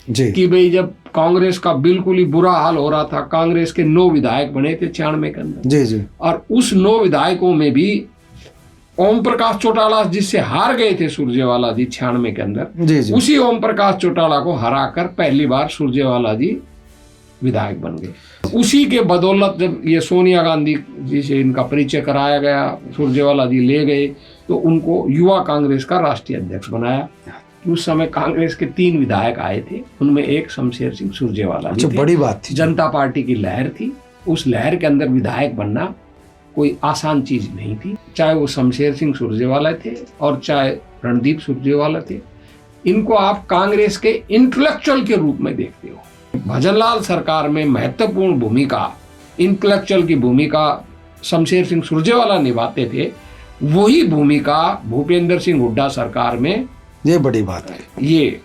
जी कि भाई जब कांग्रेस का बिल्कुल ही बुरा हाल हो रहा था, कांग्रेस के 9 विधायक बने थे 96 के अंदर। जी जी और उस 9 विधायकों में भी ओम प्रकाश चौटाला जिससे हार गए थे सुरजेवाला जी 96 के अंदर, जी जी उसी ओम प्रकाश चौटाला को हराकर पहली बार सुरजेवाला जी विधायक बन गए। उसी के बदौलत जब ये सोनिया गांधी जी से इनका परिचय कराया गया, सुरजेवाला जी ले गए तो उनको युवा कांग्रेस का राष्ट्रीय अध्यक्ष बनाया। उस समय कांग्रेस के 3 विधायक आए थे, उनमें एक शमशेर सिंह सुरजेवाला जी थे। बड़ी बात थी। जनता पार्टी की लहर थी, उस लहर के अंदर विधायक बनना कोई आसान चीज नहीं थी, चाहे वो शमशेर सिंह सुरजेवाला थे और चाहे रणदीप सुरजेवाला थे। इनको आप कांग्रेस के इंटेलेक्चुअल के रूप में देखते हो। भजनलाल सरकार में महत्वपूर्ण भूमिका, इंटेलेक्चुअल की भूमिका शमशेर सिंह सुरजेवाला निभाते थे, वही भूमिका भूपेंद्र सिंह हुड्डा सरकार में, ये बड़ी बात है, ये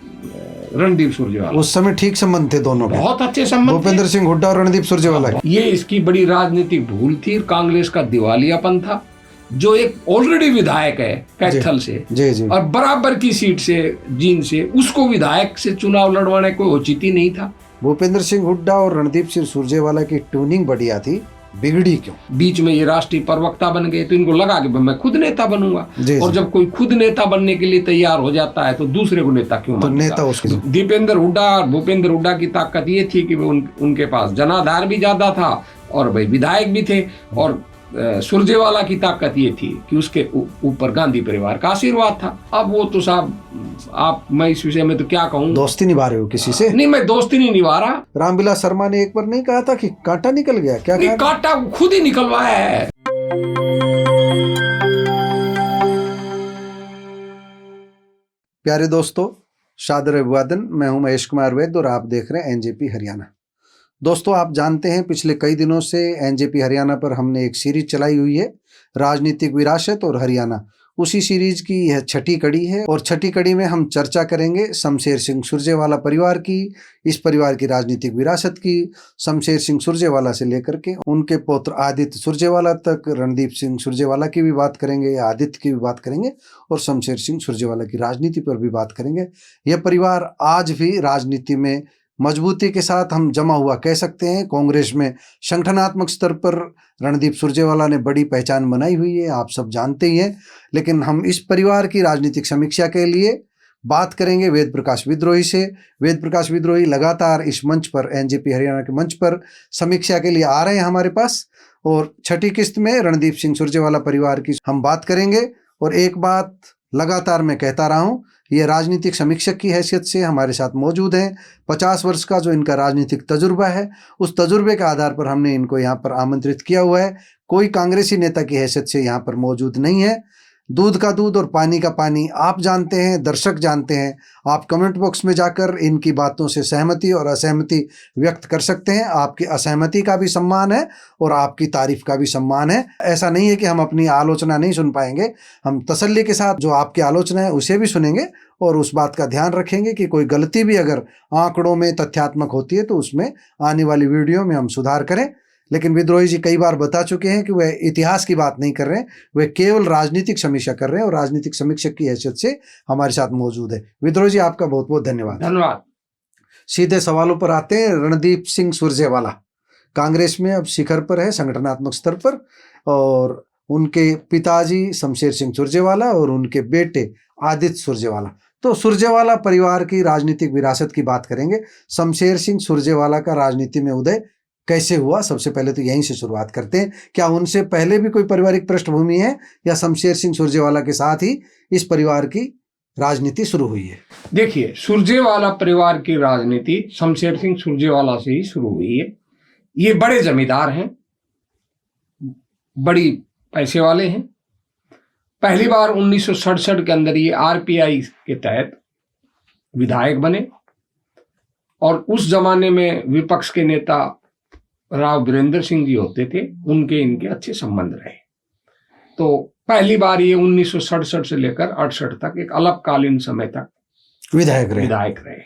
रणदीप सुरजेवाला, उस समय ठीक संबंध थे दोनों के, बहुत अच्छे संबंध, भूपेंद्र सिंह हुड्डा और रणदीप सुरजेवाला। ये इसकी बड़ी राजनीतिक भूल थी, कांग्रेस का दिवालियापन था। जो एक ऑलरेडी विधायक है कैथल से जी और बराबर की सीट से जींद से, उसको विधायक से चुनाव लड़वाने कोई उचित ही नहीं था। भूपेंद्र सिंह हुड्डा और रणदीप सिंह सुरजेवाला की ट्यूनिंग बढ़िया थी, बिगड़ी क्यों? बीच में ये राष्ट्रीय प्रवक्ता बन गए तो इनको लगा कि मैं खुद नेता बनूंगा, और जब कोई खुद नेता बनने के लिए तैयार हो जाता है तो दूसरे को नेता क्यों मानेगा? नेता उसके दीपेंद्र हुड्डा और भूपेंद्र हुड्डा की ताकत ये थी कि उनके पास जनाधार भी ज्यादा था और भाई विधायक भी थे, और सुरजेवाला की ताकत ये थी कि उसके ऊपर गांधी परिवार का आशीर्वाद था। अब वो तो साहब मैं इस विषय में तो क्या कहूँ, दोस्ती निभा रहे हो किसी से? नहीं, मैं दोस्ती नहीं निभा रहा। रामविलास शर्मा ने एक बार नहीं कहा था कि कांटा निकल गया? क्या नहीं, कांटा खुद ही निकलवाया है। प्यारे दोस्तों, शादर अभिवादन। मैं हूं महेश कुमार वैद्य और आप देख रहे हैं एनजेपी हरियाणा। दोस्तों, आप जानते हैं पिछले कई दिनों से एनजेपी हरियाणा पर हमने एक सीरीज चलाई हुई है, राजनीतिक विरासत और हरियाणा। उसी सीरीज की यह 6ठी कड़ी है और 6ठी कड़ी में हम चर्चा करेंगे शमशेर सिंह सुरजेवाला परिवार की, इस परिवार की राजनीतिक विरासत की, शमशेर सिंह सुरजेवाला से लेकर के उनके पौत्र आदित्य सुरजेवाला तक, रणदीप सिंह सुरजेवाला की भी बात करेंगे, आदित्य की भी बात करेंगे और शमशेर सिंह सुरजेवाला की राजनीति पर भी बात करेंगे। यह परिवार आज भी राजनीति में मजबूती के साथ हम जमा हुआ कह सकते हैं। कांग्रेस में संगठनात्मक स्तर पर रणदीप सुरजेवाला ने बड़ी पहचान बनाई हुई है, आप सब जानते ही हैं। लेकिन हम इस परिवार की राजनीतिक समीक्षा के लिए बात करेंगे वेद प्रकाश विद्रोही से। वेद प्रकाश विद्रोही लगातार इस मंच पर, एनजेपी हरियाणा के मंच पर समीक्षा के लिए आ रहे हैं हमारे पास, और 6ठी किस्त में रणदीप सिंह सुरजेवाला परिवार की हम बात करेंगे। और एक बात लगातार मैं कहता रहा हूँ, ये राजनीतिक समीक्षक की हैसियत से हमारे साथ मौजूद हैं। 50 वर्ष का जो इनका राजनीतिक तजुर्बा है, उस तजुर्बे के आधार पर हमने इनको यहाँ पर आमंत्रित किया हुआ है। कोई कांग्रेसी नेता की हैसियत से यहाँ पर मौजूद नहीं है। दूध का दूध और पानी का पानी आप जानते हैं, दर्शक जानते हैं। आप कमेंट बॉक्स में जाकर इनकी बातों से सहमति और असहमति व्यक्त कर सकते हैं। आपकी असहमति का भी सम्मान है और आपकी तारीफ का भी सम्मान है। ऐसा नहीं है कि हम अपनी आलोचना नहीं सुन पाएंगे, हम तसल्ली के साथ जो आपकी आलोचना है उसे भी सुनेंगे और उस बात का ध्यान रखेंगे कि कोई गलती भी अगर आंकड़ों में तथ्यात्मक होती है तो उसमें आने वाली वीडियो में हम सुधार करें। लेकिन विद्रोही जी कई बार बता चुके हैं कि वह इतिहास की बात नहीं कर रहे हैं, वे केवल राजनीतिक समीक्षा कर रहे हैं और राजनीतिक समीक्षक की हैसियत से हमारे साथ मौजूद है। विद्रोही जी, आपका बहुत बहुत धन्यवाद। धन्यवाद। सीधे सवालों पर आते हैं। रणदीप सिंह सुरजेवाला कांग्रेस में अब शिखर पर है संगठनात्मक स्तर पर, और उनके पिताजी शमशेर सिंह सुरजेवाला और उनके बेटे आदित्य सुरजेवाला। तो सुरजेवाला परिवार की राजनीतिक विरासत की बात करेंगे। शमशेर सिंह सुरजेवाला का राजनीति में उदय कैसे हुआ, सबसे पहले तो यहीं से शुरुआत करते हैं। क्या उनसे पहले भी कोई पारिवारिक पृष्ठभूमि है या शमशेर सिंह सुरजेवाला के साथ ही इस परिवार की राजनीति शुरू हुई है? देखिए, सुरजेवाला परिवार की राजनीति शमशेर सिंह सुरजेवाला से ही शुरू हुई है। ये बड़े जमींदार हैं, बड़ी पैसे वाले हैं। पहली बार 1967 के अंदर ये आरपीआई के तहत विधायक बने और उस जमाने में विपक्ष के नेता राव वीरेंद्र सिंह जी होते थे, उनके इनके अच्छे संबंध रहे। तो पहली बार ये 1967 से लेकर 68 तक एक अल्पकालीन समय तक विधायक रहे।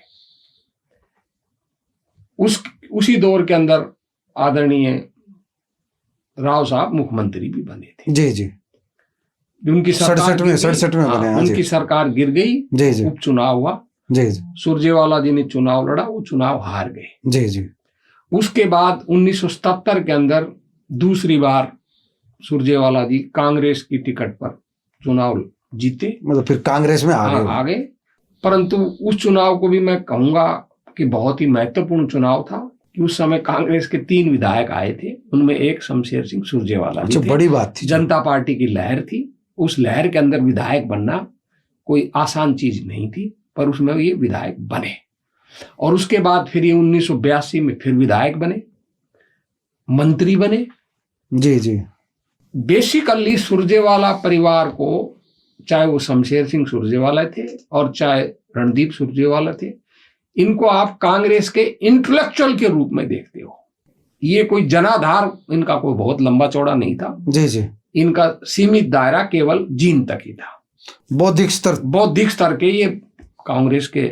उसी दौर के अंदर आदरणीय राव साहब मुख्यमंत्री भी बने थे। जी जी। उनकी सरकार 67 में बने। उनकी सरकार गिर गई, उपचुनाव हुआ जी जी सुरजेवाला जी ने चुनाव लड़ा, वो चुनाव हार गए। जी जी उसके बाद 1977 के अंदर दूसरी बार सुरजेवाला जी कांग्रेस की टिकट पर चुनाव जीते, मतलब फिर कांग्रेस में आ गए। आ गए। परंतु उस चुनाव को भी मैं कहूंगा कि बहुत ही महत्वपूर्ण चुनाव था कि उस समय कांग्रेस के 3 विधायक आए थे, उनमें एक शमशेर सिंह सुरजेवाला जी थे। बड़ी बात थी। जनता पार्टी की लहर थी, उस लहर के अंदर विधायक बनना कोई आसान चीज नहीं थी, पर उसमें ये विधायक बने। और उसके बाद फिर ये 1982 में फिर विधायक बने, मंत्री बने। जी जी बेसिकली सुरजेवाला परिवार को, चाहे वो शमशेर सिंह सुरजेवाला थे और चाहे रणदीप सुरजेवाला थे, इनको आप कांग्रेस के इंटेलेक्चुअल के रूप में देखते हो। ये कोई जनाधार इनका कोई बहुत लंबा चौड़ा नहीं था। जी जी इनका सीमित दायरा केवल जीन तक ही था। बौद्धिक स्तर के ये कांग्रेस के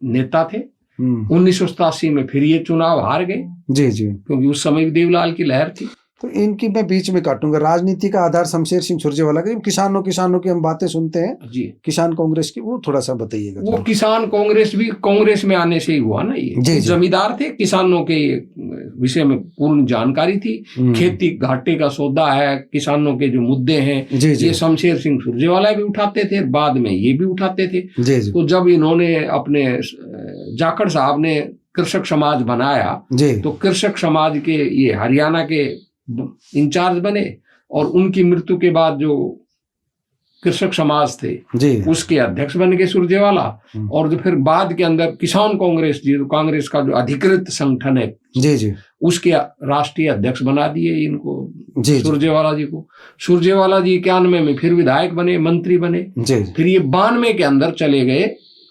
नेता थे। 1987 में फिर ये चुनाव हार गए। जी जी क्योंकि उस समय भी देवलाल की लहर थी। तो इनकी मैं बीच में काटूंगा, राजनीति का आधार शमशेर सिंह सुरजेवाला का, किसानों की हम बातें सुनते हैं जी, किसान कांग्रेस की, वो थोड़ा सा बताइएगा। वो किसान कांग्रेस भी कांग्रेस में आने से ही हुआ ना। ये जमींदार थे, किसानों के विषय में पूर्ण जानकारी थी। खेती घाटे का सौदा है, किसानों के जो मुद्दे हैं, ये शमशेर सिंह सुरजेवाला भी उठाते थे, बाद में ये भी उठाते थे। तो जब इन्होंने अपने जाखड़ साहब ने कृषक समाज बनाया, तो कृषक समाज के ये हरियाणा के इंचार्ज बने, और उनकी मृत्यु के बाद जो कृषक समाज थे उसके अध्यक्ष बन गए सुरजेवाला। और जो फिर बाद के अंदर किसान कांग्रेस जी, कांग्रेस का जो अधिकृत संगठन है, उसके राष्ट्रीय अध्यक्ष बना दिए इनको, सुरजेवाला जी को। सुरजेवाला जी 91 में फिर विधायक बने, मंत्री बने। फिर ये 92 के अंदर चले गए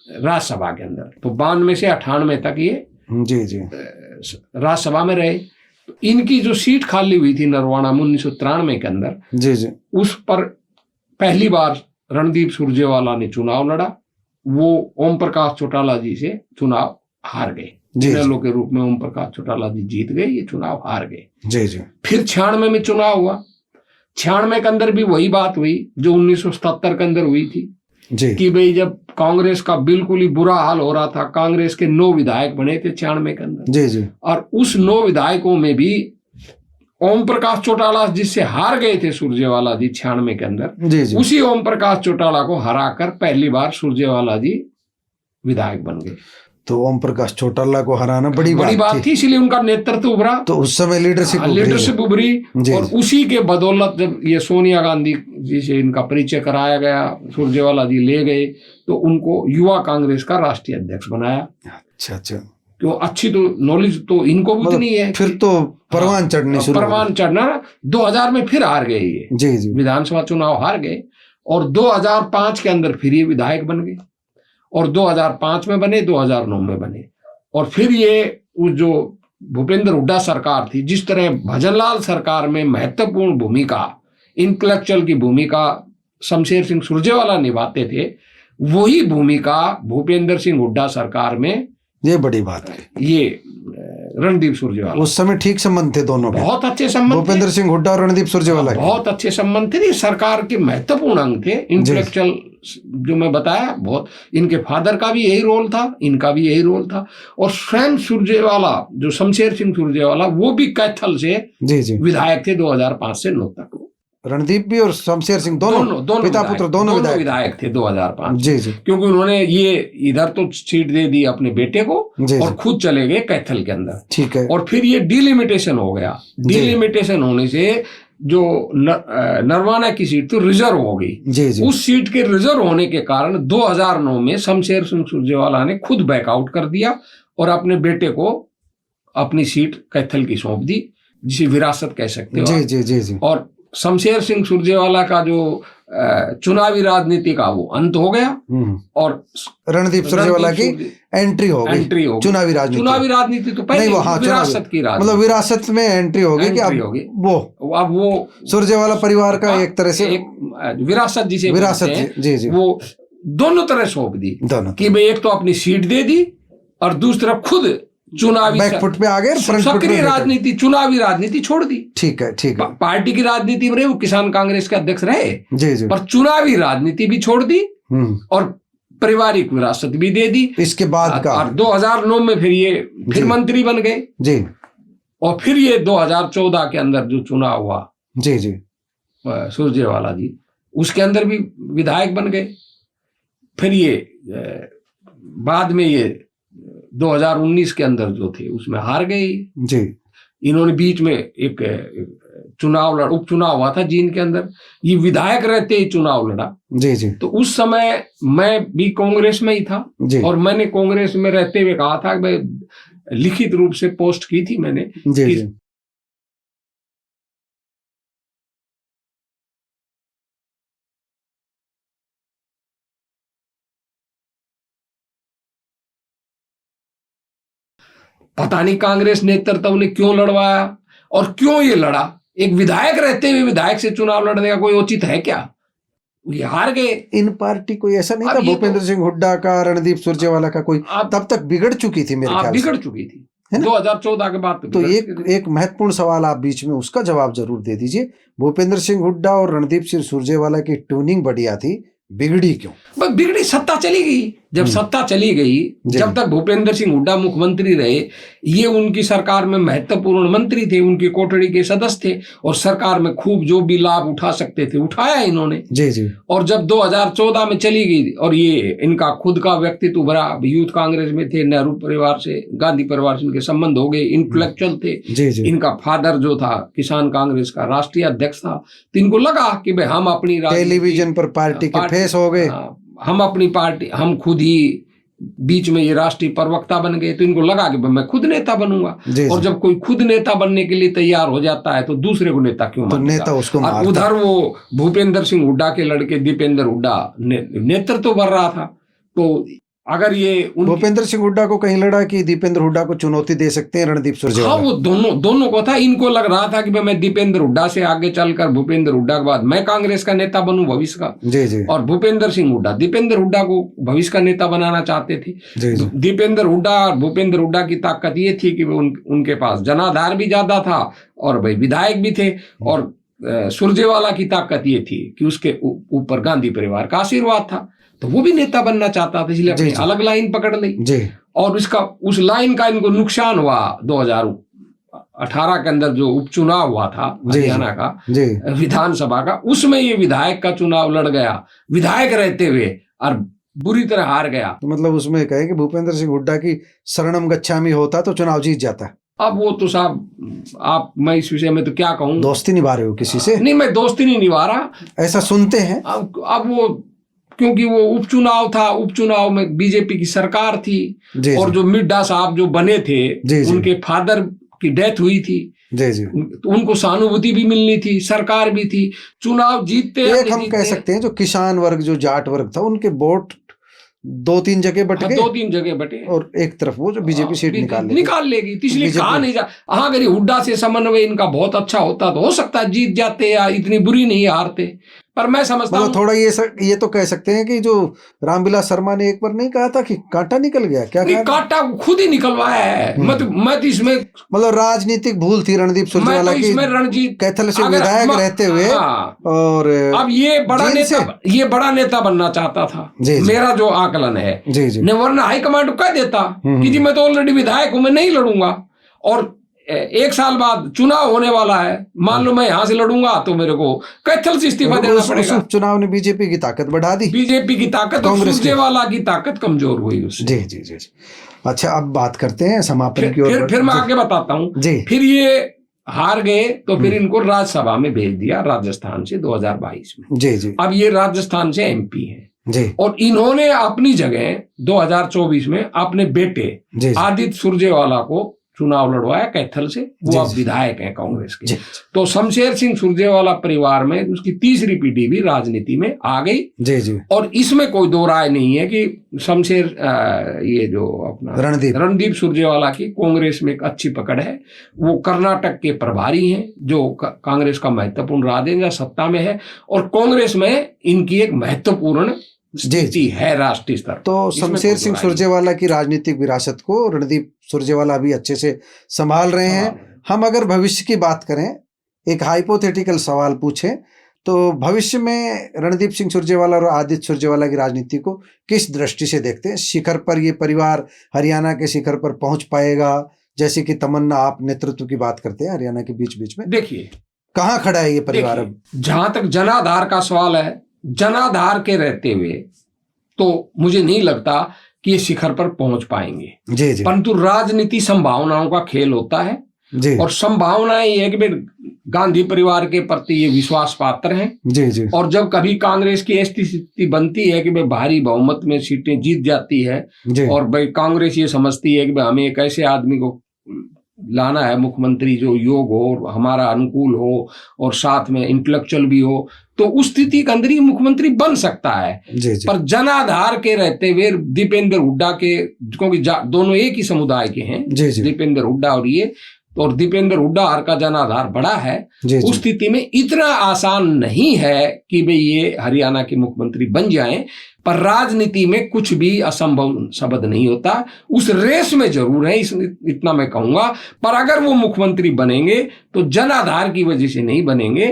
राज्यसभा के अंदर। तो 92 से 98 तक ये राज्यसभा में रहे। तो इनकी जो सीट खाली हुई थी नरवाना में 1993 के अंदर, उस पर पहली बार रणदीप सुरजेवाला ने चुनाव लड़ा। वो ओम प्रकाश चौटाला जी से चुनाव हार गए। इनेलो के रूप में ओम प्रकाश चौटाला जी जीत गए, ये चुनाव हार गए। फिर 96 में चुनाव हुआ। 96 के अंदर भी वही बात हुई जो 1977 के अंदर हुई थी कि भाई जब कांग्रेस का बिल्कुल ही बुरा हाल हो रहा था, कांग्रेस के 9 विधायक बने थे 96 के अंदर। और उस 9 विधायकों में भी ओम प्रकाश चौटाला जिससे हार गए थे सुरजेवाला जी 96 के अंदर, उसी ओम प्रकाश चौटाला को हराकर पहली बार सुरजेवाला जी विधायक बन गए। तो ओम प्रकाश चौटाला को हराना बड़ी बात थी, इसलिए उनका नेतृत्व उभरा। तो उस समय लीडरशिप उभरी। और उसी के बदौलत जब ये सोनिया गांधी जी से इनका परिचय कराया गया, सुरजेवाला जी ले गए, तो उनको युवा कांग्रेस का राष्ट्रीय अध्यक्ष बनाया। अच्छा। तो अच्छी तो नॉलेज तो इनको भी उतनी है। फिर तो परवान चढ़ना 2000 में फिर हार गए ये, विधानसभा चुनाव हार गए। और 2005 के अंदर फिर ये विधायक बन गए, और 2005 में बने, 2009 में बने। और फिर ये उस जो भूपेंद्र हुड्डा सरकार थी, जिस तरह भजनलाल सरकार में महत्वपूर्ण भूमिका, इंटेलेक्चुअल की भूमिका शमशेर सिंह सुरजेवाला निभाते थे, वही भूमिका भूपेंद्र सिंह हुड्डा सरकार में, ये बड़ी बात है, ये रणदीप सुरजेवाला। उस समय ठीक संबंध थे दोनों के, बहुत अच्छे संबंध, भूपेंद्र सिंह हुड्डा और रणदीप सुरजेवाला बहुत अच्छे संबंध थे। सरकार के महत्वपूर्ण अंग थे। इंटेलेक्चुअल जो मैं बताया, बहुत, इनके फादर का भी यही रोल था, इनका भी यही रोल था। और स्वयं सुरजेवाला जो शमशेर सिंह सुरजेवाला, वो भी कैथल से विधायक थे 2005 से 9 तक। रणदीप भी और शमशेर सिंह दोनों पिता पुत्र दोनों विधायक थे 2005। क्योंकि उन्होंने ये इधर तो सीट दे दी अपने बेटे को और खुद चले गए कैथल के अंदर। ठीक है। और फिर ये डिलिमिटेशन हो गया। डिलिमिटेशन होने से जो नरवाना की सीट तो रिजर्व हो गई। उस सीट के रिजर्व होने के कारण 2009 में शमशेर सिंह सुरजेवाला ने खुद बैकआउट कर दिया और अपने बेटे को अपनी सीट कैथल की सौंप दी, जिसे विरासत कह सकते हो। और शमशेर सिंह सुरजेवाला का जो चुनावी राजनीति का वो अंत हो गया, और रणदीप सुरजेवाला की एंट्री हो गई चुनावी राजनीति तो पहले विरासत की राजनीति, मतलब विरासत में एंट्री हो गई कि अब वो सुरजेवाला परिवार का एक तरह से विरासत जिसे वो दोनों तरह सौंप दी कि भाई एक तो अपनी सीट दे दी और दूसरी तरफ खुद चुनावी बैकफुट पे आ गए, सक्रिय राजनीति, चुनावी राजनीति छोड़ दी। ठीक है। पार्टी की राजनीति में रहे, वो किसान कांग्रेस के अध्यक्ष रहे, पर चुनावी राजनीति भी छोड़ दी और पारिवारिक विरासत भी दे दी। इसके बाद का और 2009 में फिर ये फिर मंत्री बन गए जी, और फिर ये 2014 के अंदर जो चुनाव हुआ जी जी, सुरजेवाला जी, उसके अंदर भी विधायक बन गए। फिर ये बाद में ये 2019 के अंदर जो थे उसमें हार गए जी। इन्होंने। बीच में एक उपचुनाव हुआ था जिनके अंदर ये विधायक रहते ही चुनाव लड़ा। जी जी। तो उस समय मैं भी कांग्रेस में ही था जी और मैंने कांग्रेस में रहते हुए कहा था कि मैं लिखित रूप से पोस्ट की थी मैंने जी कि जी। पता नहीं कांग्रेस नेतृत्व ने क्यों लड़वाया और क्यों ये लड़ा। एक विधायक रहते हुए विधायक से चुनाव लड़ने का कोई औचित्य है क्या? ये हार गए। इन पार्टी कोई ऐसा नहीं अब था ये भूपेंद्र सिंह हुड्डा का, रणदीप सुरजेवाला का कोई तब तक बिगड़ चुकी थी मेरे ख्याल से, बिगड़ चुकी थी है ना? 2014 के बाद तो एक महत्वपूर्ण सवाल आप बीच में उसका जवाब जरूर दे दीजिए। भूपेंद्र सिंह हुड्डा और रणदीप सिंह सुरजेवाला की ट्यूनिंग बढ़िया थी, बिगड़ी क्यों? बिगड़ी, सत्ता चली गई। जब सत्ता चली गई, जब तक भूपेंद्र सिंह हुड्डा मुख्यमंत्री रहे, ये उनकी सरकार में महत्वपूर्ण मंत्री थे, उनकी कोठड़ी के सदस्य थे और सरकार में खूब जो भी लाभ उठा सकते थे उठाया इन्होंने। जी जी। और जब 2014 में चली गई और ये इनका खुद का व्यक्तित्व उभरा, यूथ कांग्रेस में थे, नेहरू परिवार से, गांधी परिवार से इनके संबंध हो गए, इंटेलेक्चुअल थे। जी जी। इनका फादर जो था किसान कांग्रेस का राष्ट्रीय अध्यक्ष था, तो इनको लगा कि भाई हम अपनी टेलीविजन पर पार्टी के फेस हो गए, हम अपनी पार्टी, हम खुद ही बीच में ये राष्ट्रीय प्रवक्ता बन गए, तो इनको लगा कि मैं खुद नेता बनूंगा। और जब कोई खुद नेता बनने के लिए तैयार हो जाता है तो दूसरे को नेता क्यों मानेगा? नेता उसको मारता। और उधर वो भूपेंद्र सिंह हुड्डा के लड़के दीपेंद्र हुड्डा नेतृत्व कर रहा था। तो अगर ये भूपेंद्र सिंह हुड्डा को कहीं लड़ा कि दीपेंद्र हुड्डा को चुनौती दे सकते हैं रणदीप सुरजेवाला? हाँ, वो दोनों को था। इनको लग रहा था कि मैं दीपेंद्र हुड्डा से आगे चलकर भूपेंद्र हुड्डा के बाद मैं कांग्रेस का नेता बनूं भविष्य का। जी जी। और भूपेंद्र सिंह हुड्डा दीपेंद्र हुड्डा को भविष्य का नेता बनाना चाहते थे। जी जी। दीपेंद्र हुड्डा और भूपेंद्र हुड्डा की ताकत ये थी कि उनके पास जनाधार भी ज्यादा था और भाई विधायक भी थे। और सुरजेवाला की ताकत ये थी कि उसके ऊपर गांधी परिवार का आशीर्वाद था, तो वो भी नेता बनना चाहता था, इसलिए अपनी अलग लाइन पकड़ ली। जी। और उस लाइन का इनको नुकसान हुआ 2018 के अंदर जो उपचुनाव हुआ था हरियाणा का विधानसभा का, उसमें ये विधायक का चुनाव लड़ गया विधायक रहते हुए और बुरी तरह हार गया। तो मतलब उसमें कहे कि भूपेंद्र सिंह हुड्डा की शरणम गच्छामी होता तो चुनाव जीत जाता। अब वो तो साहब मैं इस विषय में तो क्या कहूँ। दोस्ती निभा रहे हो किसी से? नहीं, मैं दोस्ती नहीं निभा रहा, ऐसा सुनते हैं। अब वो क्योंकि वो उपचुनाव था, उपचुनाव में बीजेपी की सरकार थी और जो मिड्डा साहब जो बने थे उनके फादर की डेथ हुई थी। जी जी। तो उनको सहानुभूति भी मिलनी थी, सरकार भी थी, चुनाव जीतते एक हम कह सकते हैं जो किसान वर्ग, जो जाट वर्ग था, उनके वोट 2-3 जगह बट गए। 2-3 जगह बटे और एक तरफ वो जो बीजेपी सीट निकाल लेगी। इसलिए कहा नहीं जा। हाँ, अगर हुड्डा से समन्वय इनका बहुत अच्छा होता तो हो सकता है जीत जाते या इतनी बुरी नहीं हारते। पर मैं समझता हूँ थोड़ा ये तो कह सकते हैं कि जो रामविलास शर्मा ने एक बार नहीं कहा था कि कांटा निकल गया, क्या कांटा खुद ही निकलवाया है। मैं तो इसमें मतलब राजनीतिक भूल थी रणदीप सुरजेवाला की, रणजीत कैथल से विधायक रहते हुए। और अब ये बड़ा नेता बनना चाहता था, मेरा जो आकलन है। वरना हाईकमांड कह देता कि जी मैं तो ऑलरेडी विधायक हूं, मैं नहीं लड़ूंगा। और 1 साल बाद चुनाव होने वाला है, मान लो मैं यहां से लड़ूंगा तो मेरे को कैथल से इस्तीफा देना पड़ेगा। चुनाव ने बीजेपी की ताकत बढ़ा दी, बीजेपी की ताकत, और सुरजेवाला की ताकत कमजोर हुई उससे। जी जी जी। अच्छा, अब बात करते हैं समापन की ओर। फिर मैं आगे बताता हूँ। फिर ये हार गए तो फिर इनको राज्यसभा में भेज दिया राजस्थान से 2022 में। जी जी। अब ये राजस्थान से MP है जी। और इन्होंने अपनी जगह 2024 में अपने बेटे आदित्य सुरजेवाला को चुनाव लड़वाया कैथल से। वो अब विधायक हैं कांग्रेस के। तो शमशेर सिंह सुरजेवाला परिवार में उसकी तीसरी पीढ़ी भी राजनीति में आ गई। जी जी। और इसमें कोई दो राय नहीं है कि शमशेर ये जो अपना रणदीप सुरजेवाला की कांग्रेस में एक अच्छी पकड़ है। वो कर्नाटक के प्रभारी हैं, जो कांग्रेस का महत्वपूर्ण राजनेता सत्ता में है, और कांग्रेस में इनकी एक महत्वपूर्ण स्थिति है राष्ट्रीय स्तर। तो शमशेर सिंह सुरजेवाला की राजनीतिक विरासत को रणदीप सुरजेवाला भी अच्छे से संभाल रहे हैं। हम अगर भविष्य की बात करें, एक हाइपोथेटिकल सवाल पूछें तो भविष्य में रणदीप सिंह सुरजेवाला और आदित्य सुरजेवाला की राजनीति को किस दृष्टि से देखते हैं? शिखर पर ये परिवार हरियाणा के शिखर पर पहुंच पाएगा, जैसे कि तमन्ना आप नेतृत्व की बात करते हैं हरियाणा के बीच बीच में, देखिए कहाँ खड़ा है ये परिवार अब? जहां तक जनाधार का सवाल है, जनाधार के रहते हुए तो मुझे नहीं लगता कि ये शिखर पर पहुंच पाएंगे। जी जी परंतु राजनीति संभावनाओं का खेल होता है जी और संभावनाएं ये कि गांधी परिवार के प्रति ये विश्वास पात्र हैं। जी जी और जब कभी कांग्रेस की ऐसी स्थिति बनती है कि भाई भारी बहुमत में सीटें जीत जाती है जी और भाई कांग्रेस ये समझती है कि भाई हमें एक ऐसे आदमी को लाना है मुख्यमंत्री जो योग्य हो, हमारा अनुकूल हो और साथ में इंटेलेक्चुअल भी हो, तो उस स्थिति के अंदर ही मुख्यमंत्री बन सकता है। जी जी पर जनाधार के रहते हुए दीपेंद्र हुड्डा के, क्योंकि दोनों एक ही समुदाय के हैं, जी जी दीपेंद्र हुड्डा और ये, और दीपेंद्र हुड्डा का जनाधार बड़ा है, जी उस जी स्थिति में इतना आसान नहीं है कि भाई ये हरियाणा के मुख्यमंत्री बन जाएं। पर राजनीति में कुछ भी असंभव शब्द नहीं होता, उस रेस में जरूर है, इतना मैं कहूंगा। पर अगर वो मुख्यमंत्री बनेंगे तो जनाधार की वजह से नहीं बनेंगे,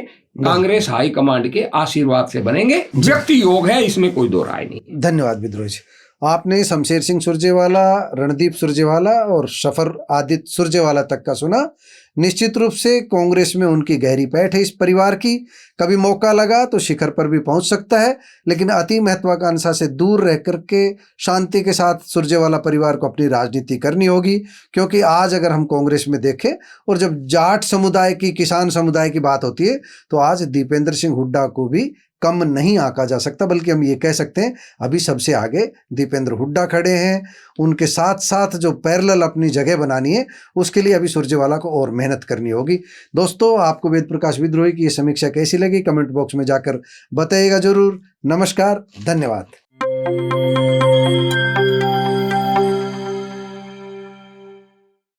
कांग्रेस हाईकमांड के आशीर्वाद से बनेंगे। व्यक्ति योग है, इसमें कोई दो राय नहीं। धन्यवाद विद्रोही जी। आपने शमशेर सिंह सुरजेवाला, रणदीप सुरजेवाला और सफर आदित्य सुरजेवाला तक का सुना। निश्चित रूप से कांग्रेस में उनकी गहरी पैठ है इस परिवार की। कभी मौका लगा तो शिखर पर भी पहुंच सकता है, लेकिन अति महत्वाकांक्षा से दूर रह करके शांति के साथ सुरजेवाला परिवार को अपनी राजनीति करनी होगी। क्योंकि आज अगर हम कांग्रेस में देखें और जब जाट समुदाय की, किसान समुदाय की बात होती है, तो आज दीपेंद्र सिंह हुड्डा को भी कम नहीं आंका जा सकता, बल्कि हम ये कह सकते हैं अभी सबसे आगे दीपेंद्र हुड्डा खड़े हैं। उनके साथ साथ जो पैरेलल अपनी जगह बनानी है, उसके लिए अभी सुरजेवाला को और मेहनत करनी होगी। दोस्तों, आपको वेद प्रकाश विद्रोही की ये समीक्षा कैसी लगी कमेंट बॉक्स में जाकर बताइएगा जरूर। नमस्कार, धन्यवाद।